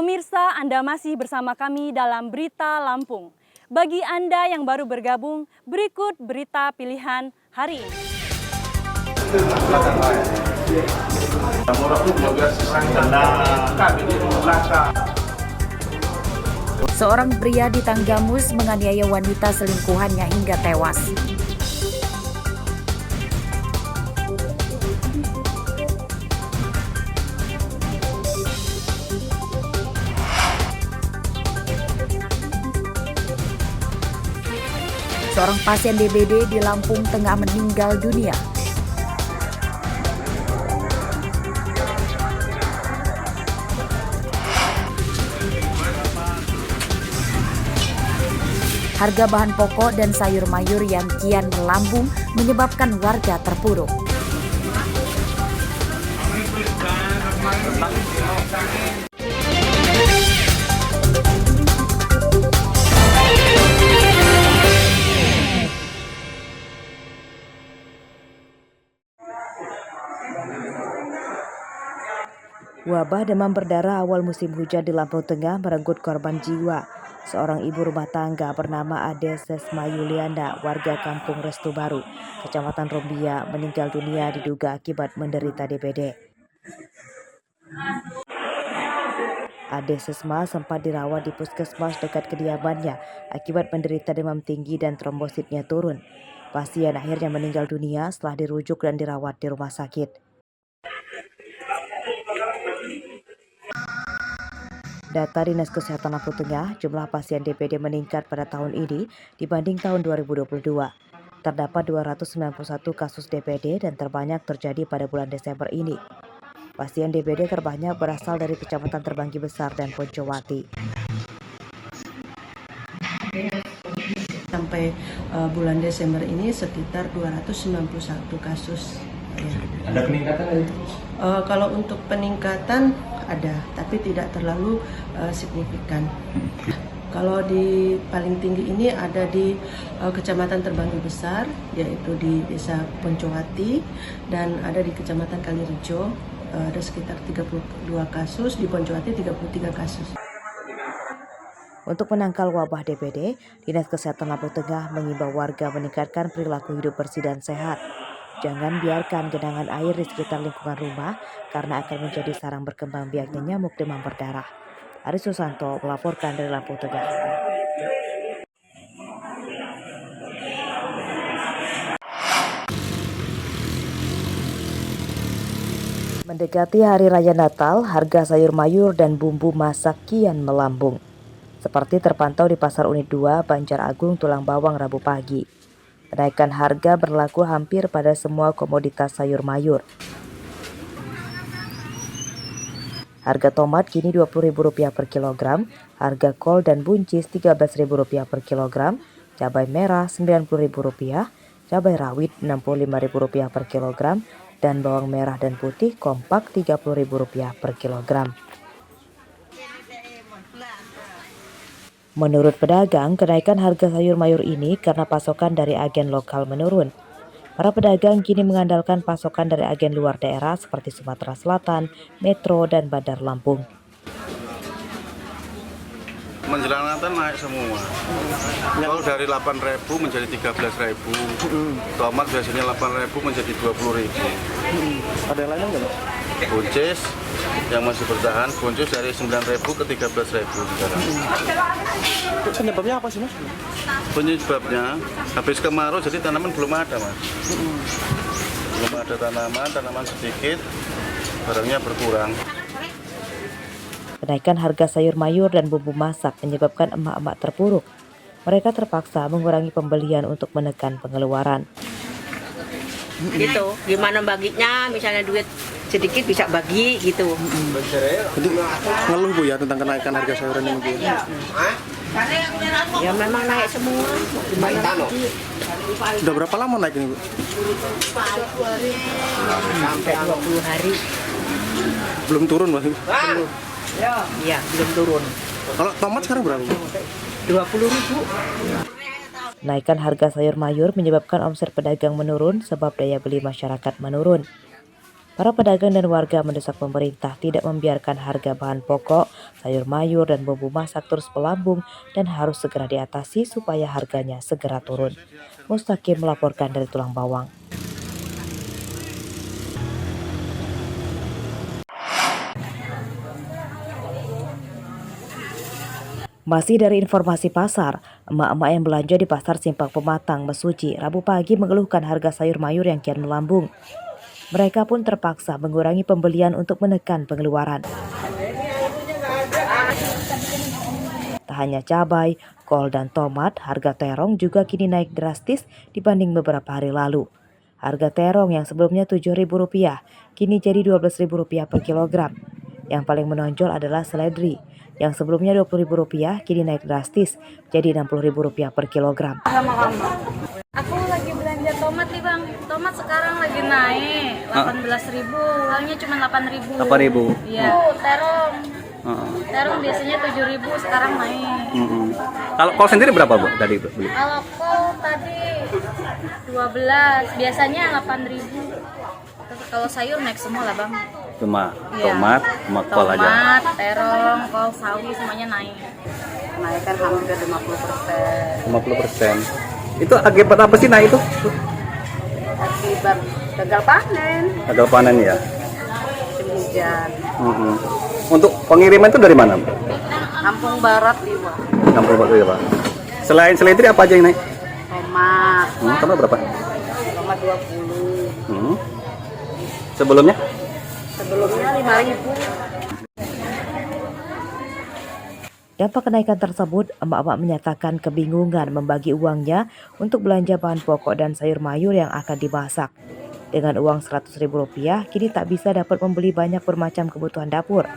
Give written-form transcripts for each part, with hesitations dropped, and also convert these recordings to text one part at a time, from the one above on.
Pemirsa, Anda masih bersama kami dalam Berita Lampung. Bagi Anda yang baru bergabung, berikut berita pilihan hari ini. Seorang pria di Tanggamus menganiaya wanita selingkuhannya hingga tewas. Seorang pasien DBD di Lampung Tengah meninggal dunia. Harga bahan pokok dan sayur mayur yang kian melambung menyebabkan warga terpuruk. Wabah demam berdarah awal musim hujan di Lampung Tengah merenggut korban jiwa. Seorang ibu rumah tangga bernama Ade Sesma Yuliana, warga Kampung Restu Baru, Kecamatan Rombia, meninggal dunia diduga akibat menderita DBD. Ade Sesma sempat dirawat di puskesmas dekat kediamannya akibat menderita demam tinggi dan trombositnya turun. Pasien akhirnya meninggal dunia setelah dirujuk dan dirawat di rumah sakit. Data Dinas Kesehatan Lampung Tengah, jumlah pasien DBD meningkat pada tahun ini dibanding tahun 2022. Terdapat 291 kasus DBD dan terbanyak terjadi pada bulan Desember ini. Pasien DBD terbanyak berasal dari Kecamatan Terbanggi Besar dan Poncowati. Sampai bulan Desember ini sekitar 291 kasus. Ada peningkatan? Kalau untuk peningkatan ada, tapi tidak terlalu signifikan. Kalau di paling tinggi ini ada di Kecamatan Terbanggi Besar, yaitu di Desa Poncowati, dan ada di Kecamatan Kalirejo, ada sekitar 32 kasus, di Poncowati 33 kasus. Untuk menangkal wabah DBD, Dinas Kesehatan Lampung Tengah mengimbau warga meningkatkan perilaku hidup bersih dan sehat. Jangan biarkan genangan air di sekitar lingkungan rumah karena akan menjadi sarang berkembang biaknya nyamuk demam berdarah. Aris Susanto melaporkan dari Lampung Tengah. Mendekati Hari Raya Natal, harga sayur mayur dan bumbu masak kian melambung. Seperti terpantau di Pasar Unit 2, Banjar Agung, Tulang Bawang, Rabu pagi. Kenaikan harga berlaku hampir pada semua komoditas sayur mayur. Harga tomat kini Rp20.000 per kilogram, harga kol dan buncis Rp13.000 per kilogram, cabai merah Rp90.000, cabai rawit Rp65.000 per kilogram, dan bawang merah dan putih kompak Rp30.000 per kilogram. Menurut pedagang, kenaikan harga sayur mayur ini karena pasokan dari agen lokal menurun. Para pedagang kini mengandalkan pasokan dari agen luar daerah seperti Sumatera Selatan, Metro, dan Bandar Lampung. Menjelang Natal naik semua. Kalau dari 8.000 menjadi 13.000. Tomat biasanya 8.000 menjadi 20.000. Ada yang lainnya nggak? Buncis yang masih bertahan, buncis dari 9.000 ke 13.000 sekarang. Penyebabnya apa sih, Mas? Penyebabnya habis kemarau jadi tanaman belum ada, Mas. Belum ada tanaman sedikit, barangnya berkurang. Kenaikan harga sayur mayur dan bumbu masak menyebabkan emak-emak terpuruk. Mereka terpaksa mengurangi pembelian untuk menekan pengeluaran. Gitu, gimana baginya, misalnya duit sedikit bisa bagi gitu. Jadi ngeluh Bu ya tentang kenaikan harga sayuran ini Bu. Ya memang naik semua. Gimana lagi? Sudah berapa lama naik ini Bu? Sampai 20 hari. Belum turun Mas? Belum. Iya, belum turun. Kalau tomat sekarang berapa Bu? 20.000. Kenaikan harga sayur mayur menyebabkan omset pedagang menurun sebab daya beli masyarakat menurun. Para pedagang dan warga mendesak pemerintah tidak membiarkan harga bahan pokok, sayur mayur, dan bumbu masak terus melambung dan harus segera diatasi supaya harganya segera turun. Mustaqim melaporkan dari Tulang Bawang. Masih dari informasi pasar, emak-emak yang belanja di Pasar Simpang Pematang, Mesuji, Rabu pagi mengeluhkan harga sayur mayur yang kian melambung. Mereka pun terpaksa mengurangi pembelian untuk menekan pengeluaran. Tak hanya cabai, kol, dan tomat, harga terong juga kini naik drastis dibanding beberapa hari lalu. Harga terong yang sebelumnya Rp7.000 kini jadi Rp12.000 per kilogram. Yang paling menonjol adalah seledri, yang sebelumnya Rp20.000 kini naik drastis jadi Rp60.000 per kilogram. Aku lagi belanja tomat nih bang, tomat sekarang lagi naik 18.000, awalnya cuma 8.000. 8.000? Iya. Terong biasanya 7.000, sekarang naik. Kalau kol sendiri berapa Bu tadi beli? Kalau kol tadi 12, biasanya 8.000. Kalau sayur naik semua lah bang. Cuma Iya. tomat, sama kol aja? Tomat, terong, kol, sawi semuanya naik. Kenaikan hampir 50%. 50%. Itu akibat apa sih naik itu? Akibat gagal panen, Gagal panen ya? musim hujan. Untuk pengiriman itu dari mana? Lampung Barat 5. 60 ya Pak. Selain seledri apa aja yang naik? Tomat, Tomat berapa? tomat 20. Sebelumnya? Sebelumnya 5.000. Dampak kenaikan tersebut, emak-emak menyatakan kebingungan membagi uangnya untuk belanja bahan pokok dan sayur mayur yang akan dimasak. Dengan uang Rp100.000, kini tak bisa dapat membeli banyak bermacam kebutuhan dapur.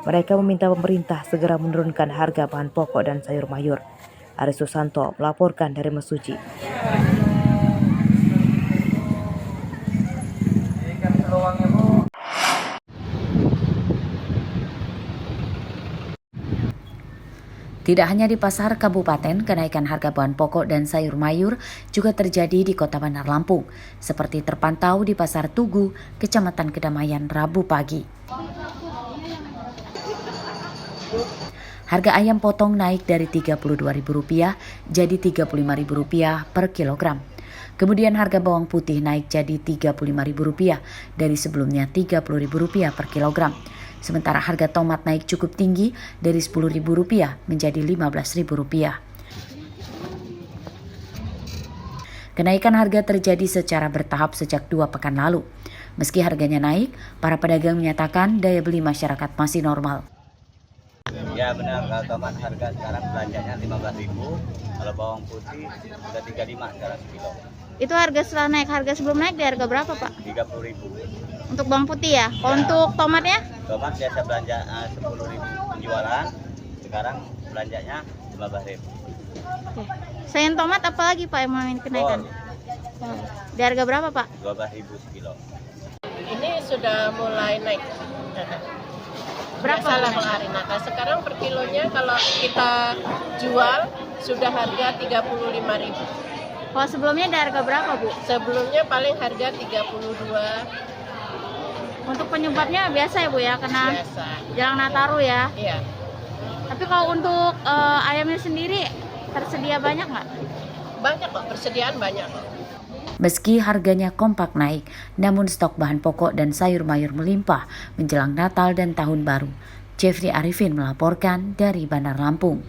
Mereka meminta pemerintah segera menurunkan harga bahan pokok dan sayur mayur. Aris Susanto melaporkan dari Mesuji. Tidak hanya di pasar kabupaten, kenaikan harga bahan pokok dan sayur mayur juga terjadi di Kota Bandar Lampung, seperti terpantau di Pasar Tugu, Kecamatan Kedamaian, Rabu pagi. Harga ayam potong naik dari Rp32.000 jadi Rp35.000 per kilogram. Kemudian harga bawang putih naik jadi Rp35.000 dari sebelumnya Rp30.000 per kilogram. Sementara harga tomat naik cukup tinggi dari Rp10.000 menjadi Rp15.000. Kenaikan harga terjadi secara bertahap sejak 2 pekan lalu. Meski harganya naik, para pedagang menyatakan daya beli masyarakat masih normal. Ya benar, kalau tomat harga sekarang belanjanya Rp15.000, kalau bawang putih sudah Rp35 sekarang sekilo. Itu harga setelah naik, harga sebelum naik di harga berapa Pak? Rp30.000. Untuk bawang putih ya? Kalau untuk tomatnya? Tomat biasa belanja Rp10.000 penjualan, sekarang belanjanya Rp15.000. Oke. Selain tomat apa lagi Pak yang mengalami kenaikan? Di harga berapa Pak? Rp12.000 sekilo. Ini sudah mulai naik. Berapa Salah naik? kemarin. Nah, sekarang per kilonya kalau kita jual sudah harga Rp35.000. Kalau sebelumnya di harga berapa Bu? Sebelumnya paling harga Rp32 Untuk penyebabnya biasa ya Bu ya, karena biasa. Jelang Nataru ya. Iya. Tapi kalau untuk ayamnya sendiri tersedia banyak nggak? Banyak kok, persediaan banyak. Meski harganya kompak naik, namun stok bahan pokok dan sayur mayur melimpah menjelang Natal dan Tahun Baru. Jeffrey Arifin melaporkan dari Bandar Lampung.